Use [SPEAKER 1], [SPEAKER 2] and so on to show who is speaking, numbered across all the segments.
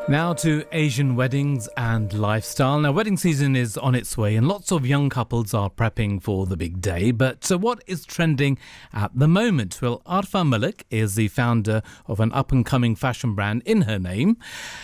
[SPEAKER 1] Now to Asian weddings and lifestyle. Now, wedding season is on its way and lots of young couples are prepping for the big day. But what is trending at the moment? Well, Arfa Malik is the founder of an up-and-coming fashion brand in her name.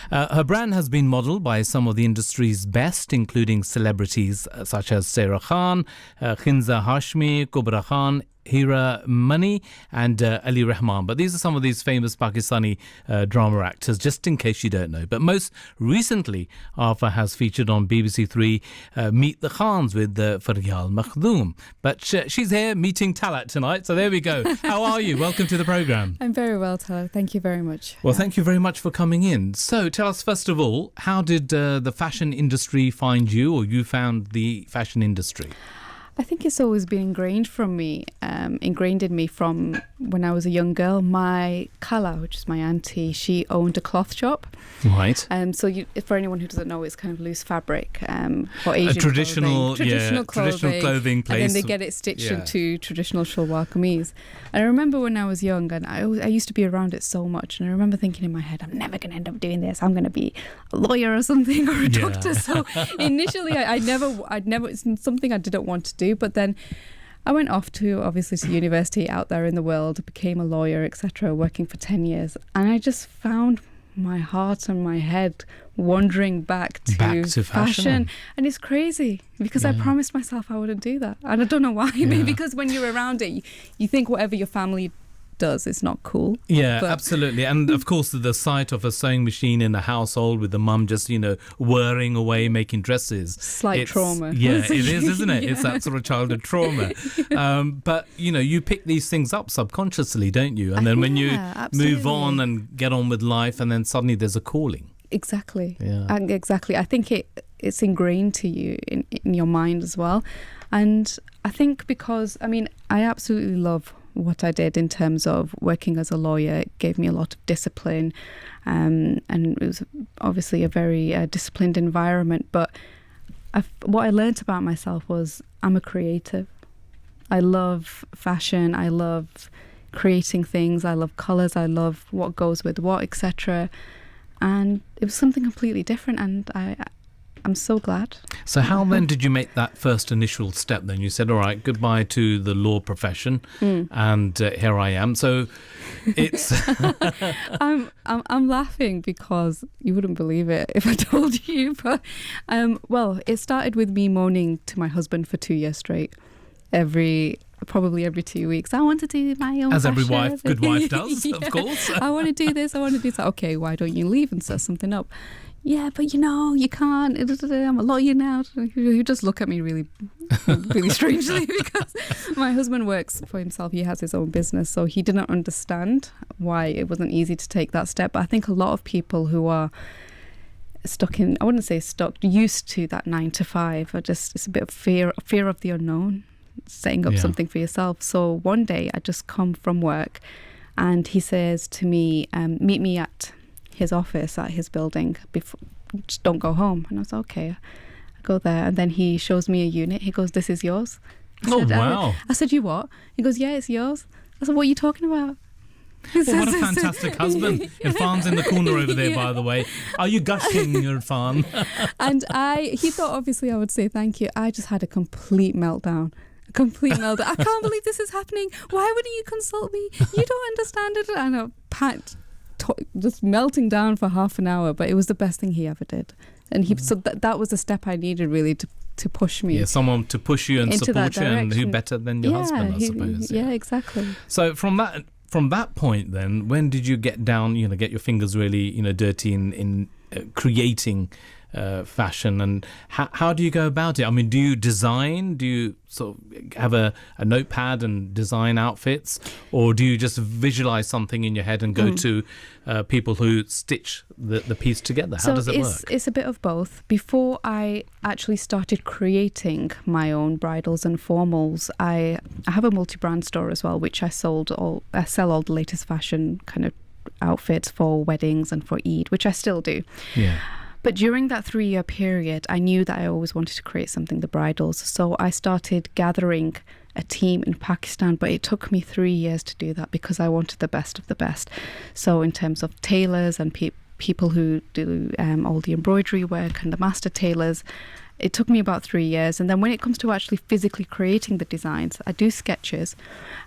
[SPEAKER 1] Her brand has been modelled by some of the industry's best, including celebrities such as Sarah Khan, Khinza Hashmi, Kubra Khan, Hira Mani and Ali Rahman. But these are some of these famous Pakistani drama actors, just in case you don't know. But most recently, Arfa has featured on BBC Three Meet the Khans with Faryal Makhdoom. But she's here meeting Talat tonight, so there we go. How are you? Welcome to the programme.
[SPEAKER 2] I'm very well, Talat. Thank you very much.
[SPEAKER 1] Well, thank you very much for coming in. So tell us, first of all, how did the fashion industry find you, or you found the fashion industry?
[SPEAKER 2] I think it's always been ingrained in me from when I was a young girl. My Kala, which is my auntie, she owned a cloth shop.
[SPEAKER 1] Right.
[SPEAKER 2] So for anyone who doesn't know, it's kind of loose fabric for Asian
[SPEAKER 1] traditional clothing place.
[SPEAKER 2] And then they get it stitched into traditional shalwar kameez. And I remember when I was young, and I used to be around it so much, and I remember thinking in my head, I'm never going to end up doing this. I'm going to be a lawyer or something, or a doctor. So initially, I'd never, it's something I didn't want to do. But then I went off to university out there in the world, became a lawyer, etc., working for 10 years. And I just found my heart and my head wandering back to fashion. And it's crazy because I promised myself I wouldn't do that. And I don't know why. Maybe because when you're around it, you think whatever your family does is not cool.
[SPEAKER 1] Yeah, absolutely. And of course the sight of a sewing machine in a household with the mum just whirring away making dresses,
[SPEAKER 2] slight trauma.
[SPEAKER 1] Yeah, it is, isn't it? It's that sort of childhood trauma. But you pick these things up subconsciously, don't you? And then when you move on and get on with life, and then suddenly there's a calling.
[SPEAKER 2] Exactly. Exactly. I think it's ingrained to you in your mind as well. And I think because I absolutely love what I did in terms of working as a lawyer. It gave me a lot of discipline, and it was obviously a very disciplined environment. But what I learned about myself was I'm a creative. I love fashion. I love creating things. I love colours. I love what goes with what, etc. And it was something completely different, and I'm so glad.
[SPEAKER 1] So how then did you make that first initial step then? You said, all right, goodbye to the law profession, and here I am. So it's...
[SPEAKER 2] I'm laughing because you wouldn't believe it if I told you. But, it started with me moaning to my husband for 2 years straight. Probably every 2 weeks. I want to do my own
[SPEAKER 1] As
[SPEAKER 2] fashion.
[SPEAKER 1] Every good wife does, of course.
[SPEAKER 2] I want to do this, I want to do that. Okay, why don't you leave and set something up? Yeah, but you can't. I'm a lawyer now. You just look at me really, really strangely because my husband works for himself. He has his own business, so he didn't understand why it wasn't easy to take that step. But I think a lot of people who are used to that 9 to 5 are just, it's a bit of fear of the unknown, setting up something for yourself. So one day I just come from work and he says to me, meet me at his office at his building, just don't go home. And I was okay. I go there, and then he shows me a unit. He goes, this is yours.
[SPEAKER 1] Wow.
[SPEAKER 2] I said, you what? He goes, yeah, it's yours. I said, what are you talking about?
[SPEAKER 1] Well, what a fantastic husband. Irfan's in the corner over there, by the way. Are you gushing, Irfan?
[SPEAKER 2] And he thought obviously I would say thank you. I just had a complete meltdown. I can't believe this is happening. Why wouldn't you consult me? You don't understand it. And I packed, just melting down for half an hour, but it was the best thing he ever did. And so that was the step I needed really to push me.
[SPEAKER 1] Yeah, someone to push you and support you, and who better than your husband, I suppose.
[SPEAKER 2] Yeah, exactly.
[SPEAKER 1] So from that point then, when did you get down, get your fingers really, dirty in creating fashion, and how do you go about it? Do you design? Do you sort of have a notepad and design outfits, or do you just visualize something in your head and go to people who stitch the piece together? How does it work?
[SPEAKER 2] It's a bit of both. Before I actually started creating my own bridals and formals, I have a multi-brand store as well, which I sell all the latest fashion kind of outfits for weddings and for Eid, which I still do.
[SPEAKER 1] Yeah.
[SPEAKER 2] But during that 3-year period, I knew that I always wanted to create something, the bridals. So I started gathering a team in Pakistan, but it took me 3 years to do that because I wanted the best of the best. So in terms of tailors and people who do all the embroidery work and the master tailors. It took me about 3 years. And then when it comes to actually physically creating the designs, I do sketches,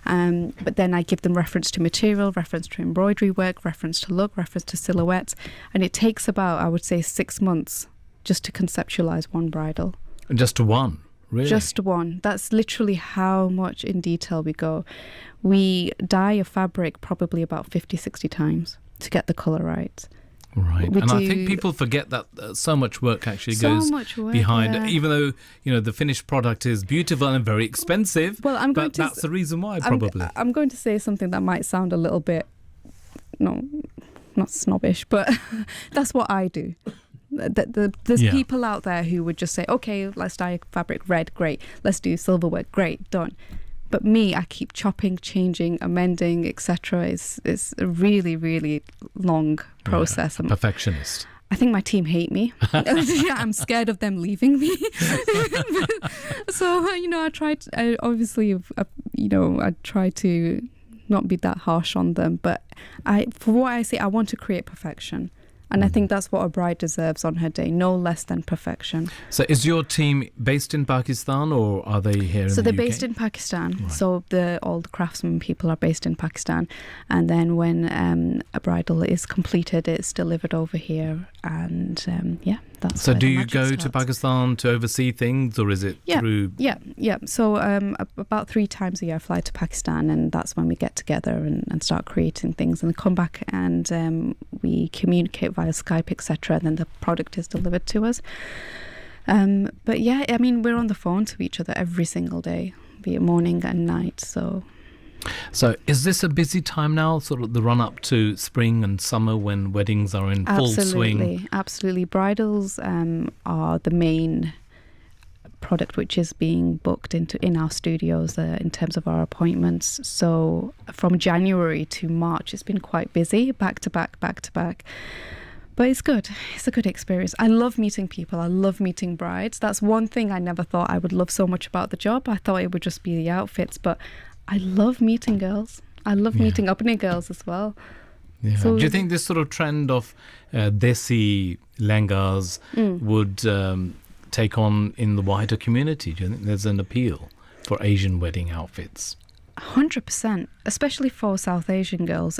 [SPEAKER 2] but then I give them reference to material, reference to embroidery work, reference to look, reference to silhouettes. And it takes about, I would say, 6 months just to conceptualize one bridal.
[SPEAKER 1] Just one? Really?
[SPEAKER 2] Just one. That's literally how much in detail we go. We dye a fabric probably about 50, 60 times to get the colour right.
[SPEAKER 1] Right. And I think people forget that so much work actually goes behind, even though, the finished product is beautiful and very expensive.
[SPEAKER 2] Well,
[SPEAKER 1] that's the reason why, probably.
[SPEAKER 2] I'm going to say something that might sound a little bit, not snobbish, but that's what I do. There's people out there who would just say, okay, let's dye fabric red, great. Let's do silver work, great, done. But me, I keep chopping, changing, amending, etc. It's a really, really long process.
[SPEAKER 1] Yeah, perfectionist.
[SPEAKER 2] I think my team hate me. I'm scared of them leaving me. So, I try to not be that harsh on them. But for what I say, I want to create perfection. And I think that's what a bride deserves on her day, no less than perfection. So
[SPEAKER 1] is your team based in Pakistan, or are they here in the UK?
[SPEAKER 2] So they're based in Pakistan. Right. So all the craftsmen people are based in Pakistan. And then when a bridal is completed, it's delivered over here. And that's
[SPEAKER 1] so do you go to Pakistan to oversee things, or is it through...
[SPEAKER 2] Yeah. So about 3 times a year I fly to Pakistan, and that's when we get together and start creating things, and come back and we communicate via Skype, etc., and then the product is delivered to us. But yeah, I mean, we're on the phone to each other every single day, be it morning and night. So is this a busy time now, sort of the run-up to spring and summer when weddings are in full swing? Absolutely. Bridals are the main product which is being booked in our studios in terms of our appointments. So from January to March, it's been quite busy, back to back. But it's good. It's a good experience. I love meeting people. I love meeting brides. That's one thing I never thought I would love so much about the job. I thought it would just be the outfits, but I love meeting girls. I love meeting Apne girls as well. Yeah. So, do you think this sort of trend of desi lehengas would take on in the wider community? Do you think there's an appeal for Asian wedding outfits? 100%, especially for South Asian girls.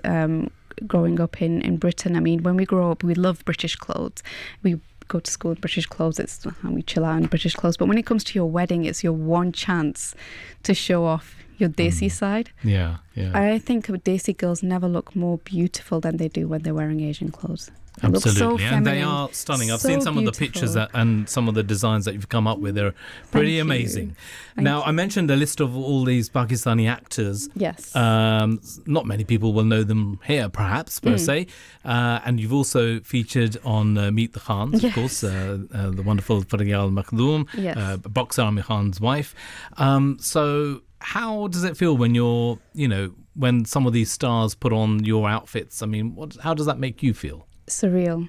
[SPEAKER 2] Growing up in Britain, I mean, when we grow up, we love British clothes. We go to school in British clothes, and we chill out in British clothes. But when it comes to your wedding, it's your one chance to show off your desi side. Yeah. I think desi girls never look more beautiful than they do when they're wearing Asian clothes. They
[SPEAKER 1] Absolutely,
[SPEAKER 2] look so
[SPEAKER 1] and they are stunning. I've seen some of the pictures and some of the designs that you've come up with. They're pretty amazing. Now, I mentioned a list of all these Pakistani actors. Yes. Not many people will know them here, perhaps, per se. And you've also featured on Meet the Khans, of course, the wonderful Farial Makhdoom, boxer Amir Khan's wife. So how does it feel when you're, when some of these stars put on your outfits? I mean, how does that make you feel? Surreal.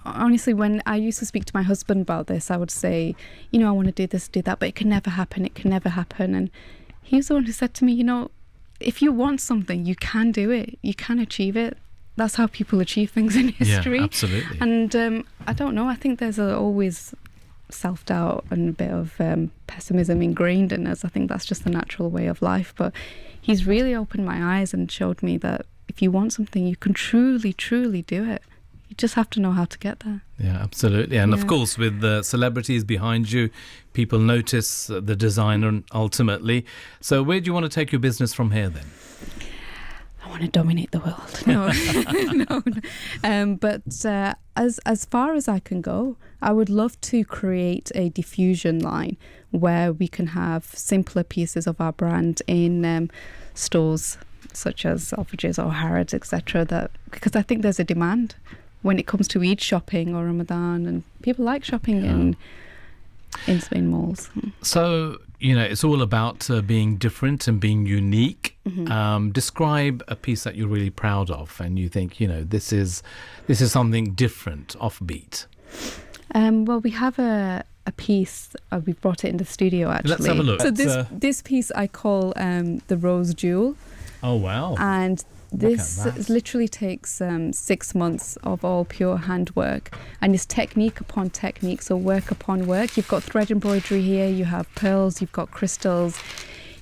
[SPEAKER 1] Honestly, when I used to speak to my husband about this, I would say, I want to do this, do that, but it can never happen. And he was the one who said to me, if you want something, you can do it. You can achieve it. That's how people achieve things in history. Yeah, absolutely. And I don't know, I think there's always self-doubt and a bit of pessimism ingrained in us. I think that's just the natural way of life. But he's really opened my eyes and showed me that if you want something, you can truly, truly do it. You just have to know how to get there. Yeah, absolutely. And of course, with the celebrities behind you, people notice the designer ultimately. So where do you want to take your business from here then? I want to dominate the world. No. But as far as I can go, I would love to create a diffusion line where we can have simpler pieces of our brand in stores such as Selfridges or Harrods, etc. Because I think there's a demand when it comes to Eid shopping or Ramadan, and people like shopping in malls. So, it's all about being different and being unique. Mm-hmm. Describe a piece that you're really proud of and you think, this is something different, offbeat. Well, we have a piece, we've brought it in the studio actually. Let's have a look. So this piece I call the Rose Jewel. Oh, wow. And
[SPEAKER 2] This literally takes 6 months of all pure handwork, and it's technique upon technique, so work upon work. You've got thread embroidery here, you have pearls, you've got crystals,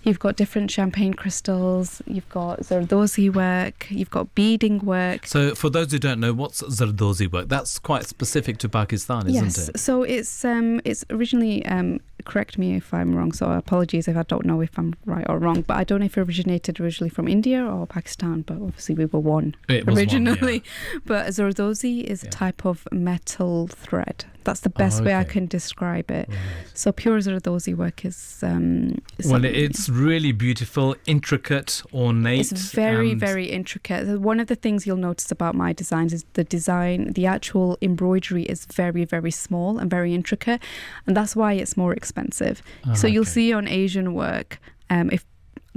[SPEAKER 2] you've got different champagne crystals, you've got Zardozi work, you've got beading work.
[SPEAKER 1] So for those who don't know, what's Zardozi work? That's quite specific to Pakistan, isn't it?
[SPEAKER 2] Yes, so it's originally, correct me if I'm wrong, so apologies if I don't know if I'm right or wrong, but I don't know if it originated originally from India or Pakistan, but obviously we were one originally. But Zardozi is a type of metal thread. That's the best way I can describe it. Right. So pure Zardozi work is...
[SPEAKER 1] it's really beautiful, intricate, ornate.
[SPEAKER 2] It's very, very intricate. One of the things you'll notice about my designs is the actual embroidery is very, very small and very intricate. And that's why it's more expensive. So you'll see on Asian work,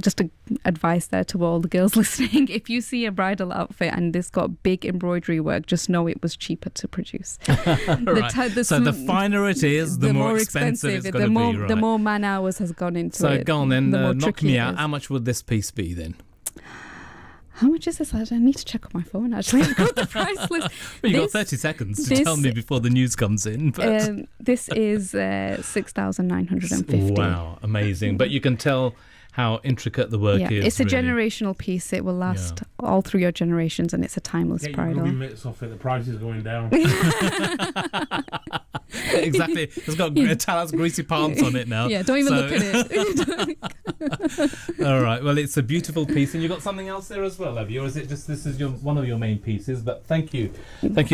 [SPEAKER 2] just advice there to all the girls listening, if you see a bridal outfit and it's got big embroidery work, just know it was cheaper to produce.
[SPEAKER 1] So the finer it is, the more expensive it's going to be, right?
[SPEAKER 2] The more man hours has gone into it.
[SPEAKER 1] So go on then, knock me out. How much would this piece be then?
[SPEAKER 2] How much is this? I need to check on my phone, actually. I've got the price list.
[SPEAKER 1] Well, you've got 30 seconds to tell me before the news comes in. But
[SPEAKER 2] this is 6,950.
[SPEAKER 1] Wow, amazing. But you can tell how intricate the work is.
[SPEAKER 2] It's a generational piece. It will last all through your generations, and it's a timeless bridal.
[SPEAKER 3] Get your mitts off it. The price is going down.
[SPEAKER 1] Exactly. It's got Tala's greasy palms on it now.
[SPEAKER 2] Yeah, don't even look at it.
[SPEAKER 1] All right. Well, it's a beautiful piece, and you've got something else there as well, have you? Or is it just this is one of your main pieces? But thank you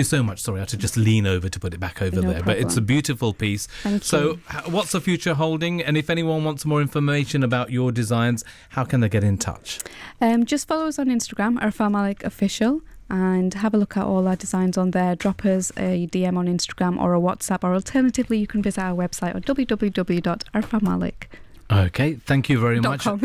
[SPEAKER 1] so much. Sorry, I had to just lean over to put it back over there. But it's a beautiful piece.
[SPEAKER 2] Thank
[SPEAKER 1] you. What's the future holding? And if anyone wants more information about your designs, how can they get in touch?
[SPEAKER 2] Just follow us on Instagram, Arfa Malik Official, and have a look at all our designs on there. Drop us a DM on Instagram or a WhatsApp, or alternatively you can visit our website on www.arfamalik.com.
[SPEAKER 1] Okay, thank you very much.
[SPEAKER 2] .com,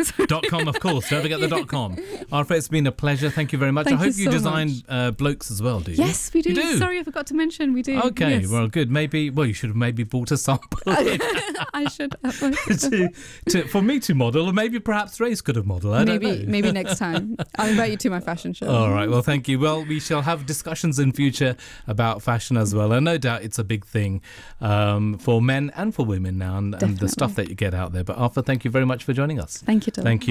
[SPEAKER 1] .com, of course. Don't forget the .com. Arfa, it's been a pleasure. Thank you very much. I hope you design blokes as well, do you?
[SPEAKER 2] Yes, we do.
[SPEAKER 1] You do?
[SPEAKER 2] Sorry, I forgot to mention we do.
[SPEAKER 1] Okay,
[SPEAKER 2] yes.
[SPEAKER 1] Well, good. You should have maybe bought a sample.
[SPEAKER 2] I should have.
[SPEAKER 1] For me to model, or maybe perhaps Race could have modelled. I don't know.
[SPEAKER 2] Maybe next time. I'll invite you to my fashion show.
[SPEAKER 1] All right, well, thank you. Well, we shall have discussions in future about fashion as well. And no doubt it's a big thing for men and for women now, and the stuff that you get out there. But Arfa, thank you very much for joining us.
[SPEAKER 2] Thank you, Dylan.
[SPEAKER 1] Thank you.